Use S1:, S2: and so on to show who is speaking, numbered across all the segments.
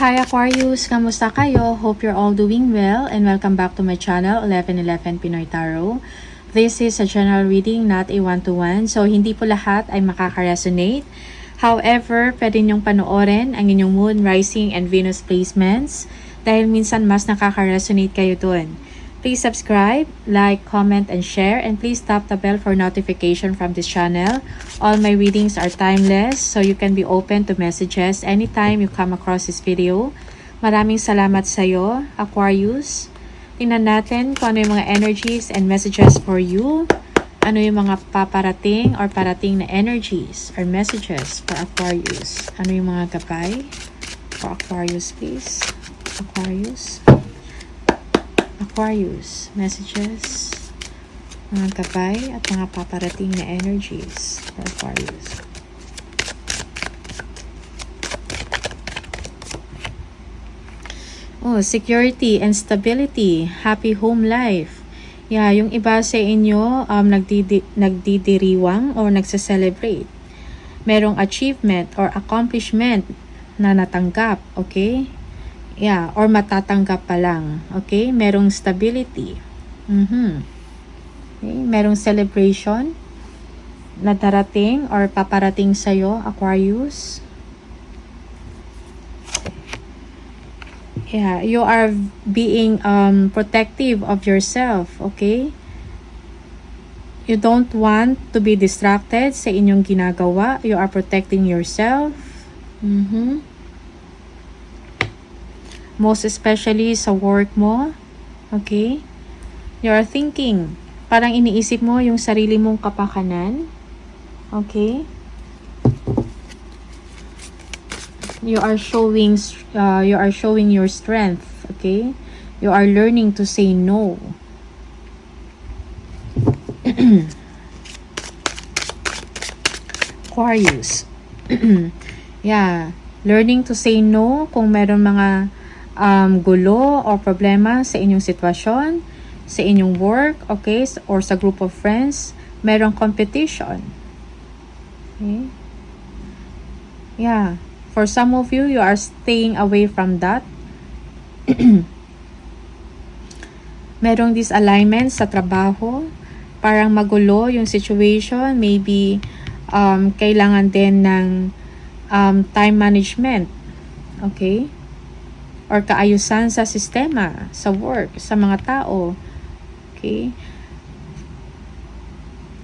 S1: Hi Aquarius! Kamusta kayo? Hope you're all doing well and welcome back to my channel, 1111 Pinoy Tarot. This is a general reading, not a one-to-one. So, hindi po lahat ay makaka-resonate. However, pwede nyong panoorin ang inyong Moon, Rising, and Venus placements dahil minsan mas nakaka-resonate kayo dun. Please subscribe, like, comment, and share, and please tap the bell for notification from this channel. All my readings are timeless, so you can be open to messages anytime you come across this video. Maraming salamat sa iyo, Aquarius. Tingnan natin kung ano yung mga energies and messages for you. Ano yung mga paparating or parating na energies or messages for Aquarius. Ano yung mga gabay for Aquarius, please? Aquarius, messages, mga gabay at mga paparating na energies for Aquarius. Oh, security and stability, happy home life. Yeah, yung iba sa inyo nagdidiriwang or nagse-celebrate. Merong achievement or accomplishment na natanggap, okay? Yeah, or matatanggap pa lang. Okay? Merong stability. Okay? Merong celebration na darating or paparating sa'yo, Aquarius. Yeah, you are being protective of yourself. Okay? You don't want to be distracted sa inyong ginagawa. You are protecting yourself. Most especially sa work mo, okay? You are thinking, parang iniisip mo yung sarili mong kapakanan, okay? You are showing your strength, okay? You are learning to say no. Aquarius. Yeah, learning to say no kung meron mga gulo o problema sa inyong sitwasyon, sa inyong work, okay, or sa group of friends, merong competition. Okay? Yeah. For some of you, you are staying away from that. Merong disalignment sa trabaho, parang magulo yung situation, maybe kailangan din ng time management, okay? Or kaayusan sa sistema, sa work, sa mga tao. Okay?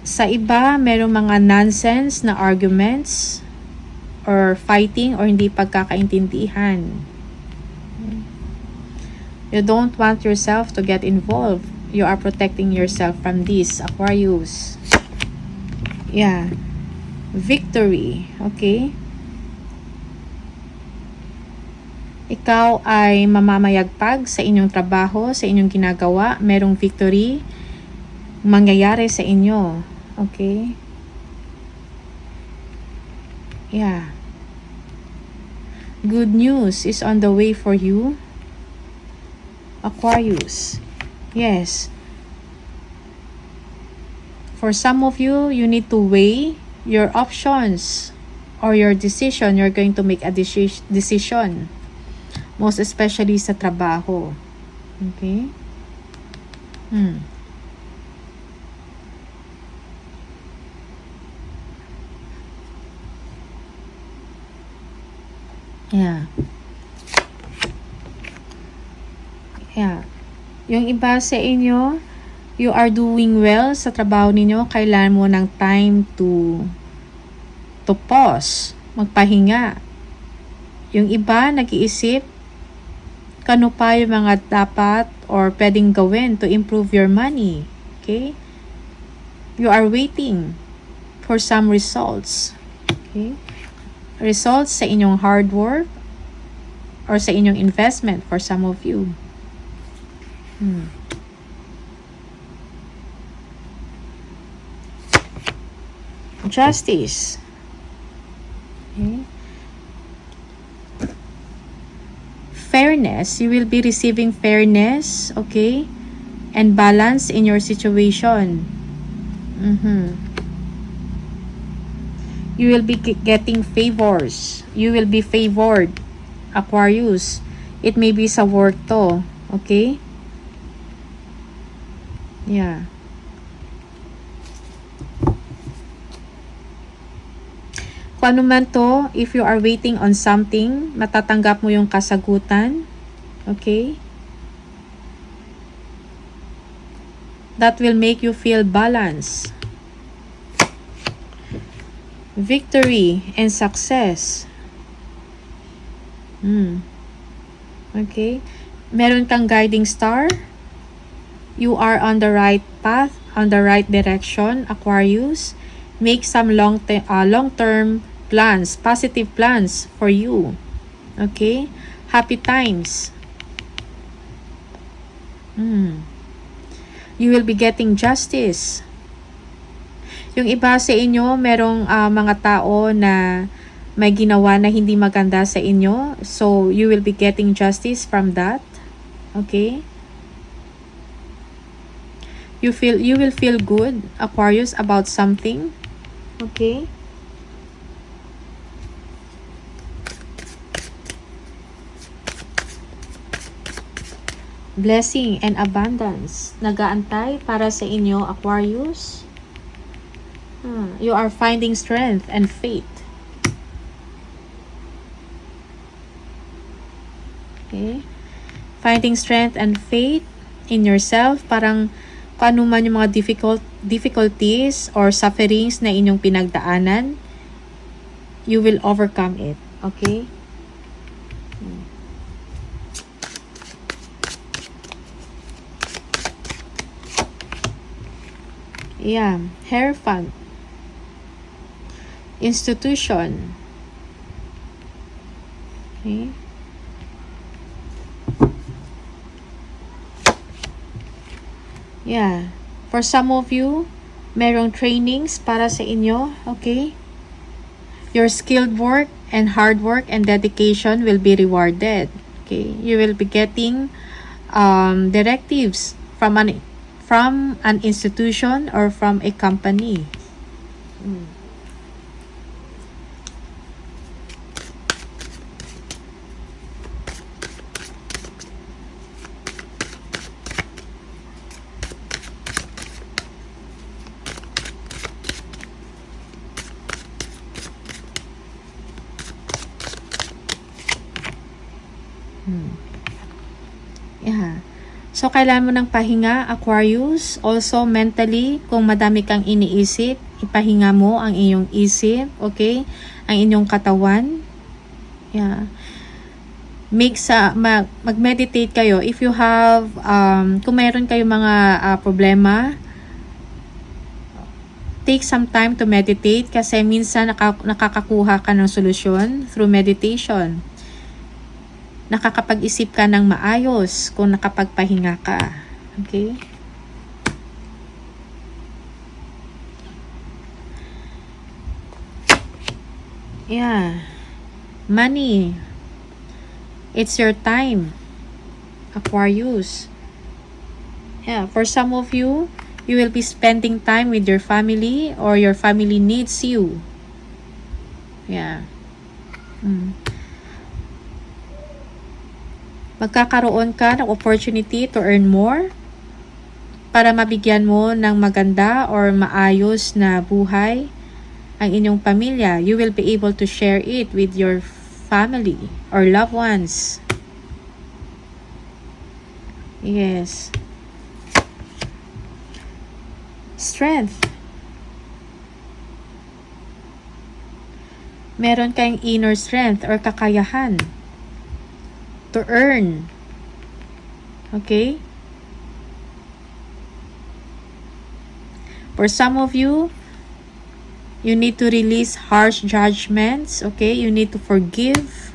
S1: Sa iba, merong mga nonsense na arguments or fighting or hindi pagkakaintindihan. You don't want yourself to get involved. You are protecting yourself from this, Aquarius. Yeah. Victory. Okay? Ikaw ay mamamayagpag sa inyong trabaho, sa inyong ginagawa, merong victory mangyayari sa inyo. Okay? Yeah. Good news is on the way for you, Aquarius. Yes. For some of you, you need to weigh your options or your decision. You're going to make a decision. Most especially sa trabaho. Okay? Yeah. Yeah. Yung iba sa inyo, you are doing well sa trabaho ninyo. Kailangan mo ng time to pause. Magpahinga. Yung iba, nag-iisip, kano pa yung mga dapat or pwedeng gawin to improve your money. Okay? You are waiting for some results. Okay? Results sa inyong hard work or sa inyong investment for some of you. Justice. Okay? Fairness, you will be receiving fairness, okay, and balance in your situation. You will be getting favors. You will be favored Aquarius. It may be sa work to. Okay? Yeah. Kung ano man to, if you are waiting on something, matatanggap mo yung kasagutan. Okay? That will make you feel balance. Victory and success. Okay? Meron kang guiding star. You are on the right path, on the right direction, Aquarius. Make some long-term plans, positive plans for you. Okay? Happy times. You will be getting justice. Yung iba sa inyo, merong mga tao na may ginawa na hindi maganda sa inyo. So, you will be getting justice from that. Okay? You will feel good, Aquarius, about something. Okay? Blessing and abundance. Nagaantay para sa inyo, Aquarius. You are finding strength and faith. Okay? Finding strength and faith in yourself. Parang paano man yung mga difficulties or sufferings na inyong pinagdaanan, you will overcome it. Okay? Yeah. Hierophant. Institution. Okay? Yeah. For some of you, merong trainings para sa inyo. Okay? Your skilled work and hard work and dedication will be rewarded. Okay? You will be getting directives from an institution or from a company. Yeah. So, kailangan mo ng pahinga, Aquarius. Also, mentally, kung madami kang iniisip, ipahinga mo ang iyong isip, okay? Ang inyong katawan. Yeah. Mag-meditate kayo. If you have, kung mayroon kayong mga problema, take some time to meditate kasi minsan nakakakuha ka ng solusyon through meditation. Nakakapag-isip ka ng maayos kung nakapagpahinga ka. Okay? Yeah. Money. It's your time, Aquarius. Yeah. For some of you, you will be spending time with your family or your family needs you. Yeah. Magkakaroon ka ng opportunity to earn more para mabigyan mo ng maganda or maayos na buhay ang inyong pamilya. You will be able to share it with your family or loved ones. Yes. Strength. Meron kayong inner strength or kakayahan to earn. Okay? For some of you, you need to release harsh judgments. Okay? You need to forgive.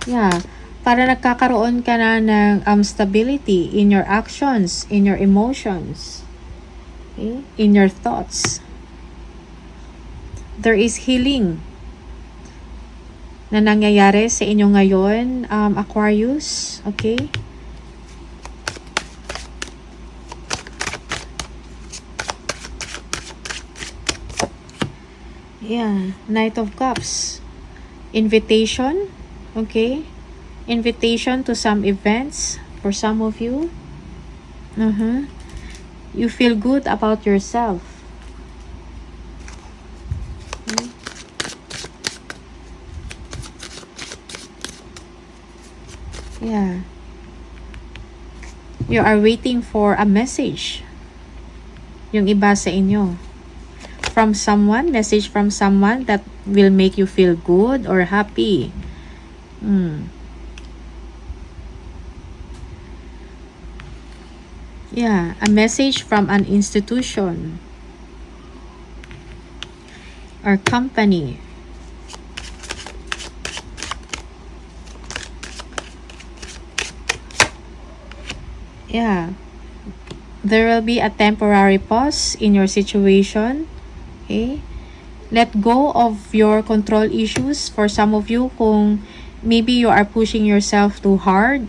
S1: Yeah. Para nagkakaroon ka na ng stability in your actions, in your emotions, okay? In your thoughts. There is healing. na nangyayari sa inyo ngayon, Aquarius. Okay? Yeah, Knight of Cups. Invitation. Okay? Invitation to some events for some of you. You feel good about yourself. Okay? Yeah. You are waiting for a message. Yung iba sa inyo. From someone, message from someone that will make you feel good or happy. Yeah, a message from an institution or company. Yeah, there will be a temporary pause in your situation. Okay, let go of your control issues. For some of you, kung maybe you are pushing yourself too hard.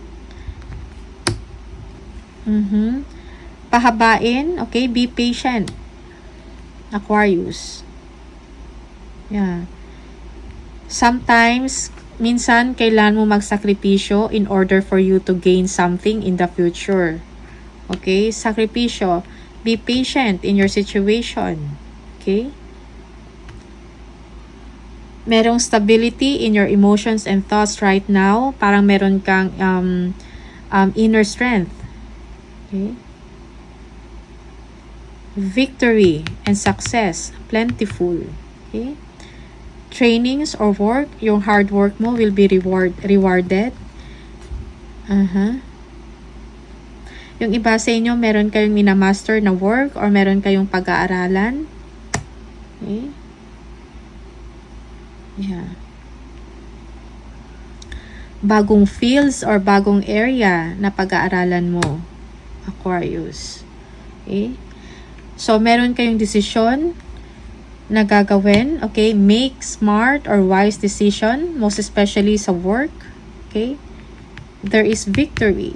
S1: Pahabain. Okay, be patient, Aquarius. Yeah, sometimes minsan, kailan mo magsakripisyo in order for you to gain something in the future. Okay? Sakripisyo. Be patient in your situation. Okay? Merong stability in your emotions and thoughts right now. Parang meron kang inner strength. Okay? Victory and success. Plentiful. Okay? Trainings or work, yung hard work mo will be rewarded. Yung iba sa inyo, meron kayong minamaster na work or meron kayong pag-aaralan. Okay? Yeah. Bagong fields or bagong area na pag-aaralan mo, Aquarius. Okay? So, meron kayong desisyon na gagawin. Okay? Make smart or wise decision, most especially sa work. Okay? There is victory.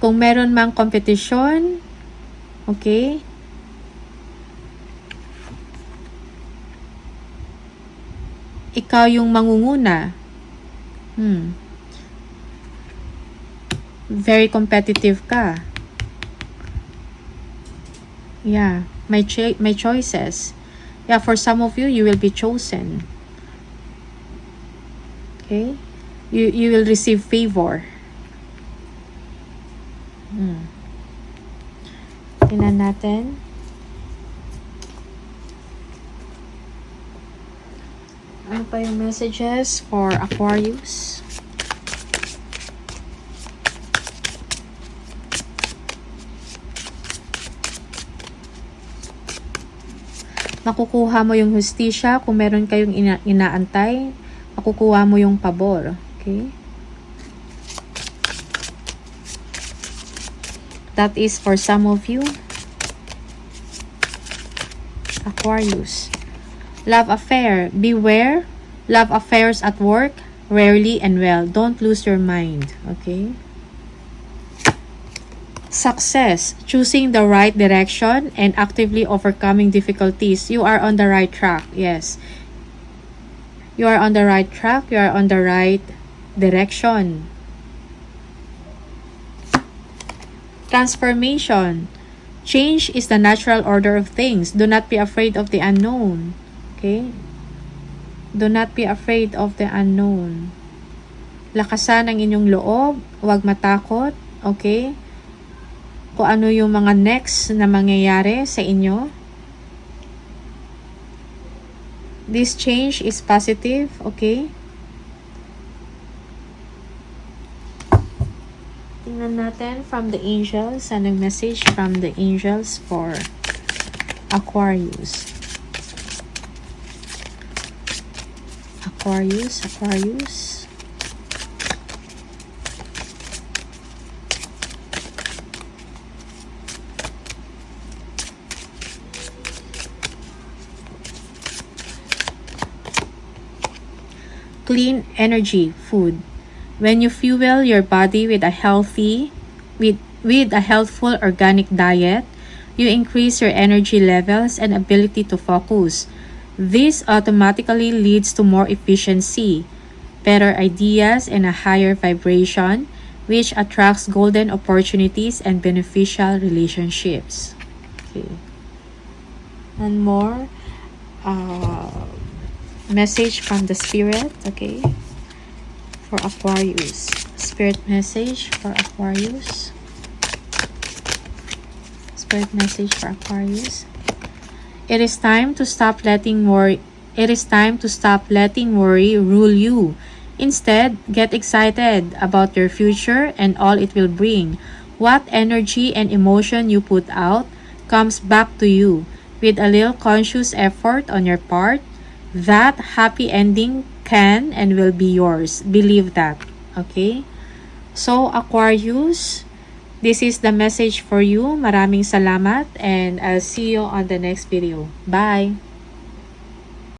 S1: Kung meron mang competition, okay? Ikaw yung mangunguna. Very competitive ka. Yeah, my choices. Yeah, for some of you, you will be chosen. Okay? You will receive favor. Tingnan natin. Ano pa yung messages for Aquarius? Makukuha mo yung hustisya kung meron kayong inaantay. Makukuha mo yung pabor. Okay? That is for some of you. Aquarius. Love affair. Beware. Love affairs at work. Rarely and well. Don't lose your mind. Okay? Success. Choosing the right direction and actively overcoming difficulties. You are on the right track. Yes. You are on the right track. You are on the right direction. Transformation. Change is the natural order of things. Do not be afraid of the unknown. Okay? Do not be afraid of the unknown. Lakasan ang inyong loob. Huwag matakot. Okay? Kung ano yung mga next na mangyayari sa inyo. This change is positive. Okay? Tingnan natin from the angels. Anong message from the angels for Aquarius? Aquarius. clean energy food. When you fuel your body with a healthful organic diet, you increase your energy levels and ability to focus. This automatically leads to more efficiency, better ideas, and a higher vibration, which attracts golden opportunities and beneficial relationships. Okay. And more message from the spirit, okay, for Aquarius. Spirit message for Aquarius. Spirit message for Aquarius. It is time to stop letting worry. It is time to stop letting worry rule you. Instead, get excited about your future and all it will bring. What energy and emotion you put out comes back to you. With a little conscious effort on your part, that happy ending can and will be yours. Believe that. Okay? So, Aquarius, this is the message for you. Maraming salamat and I'll see you on the next video. Bye!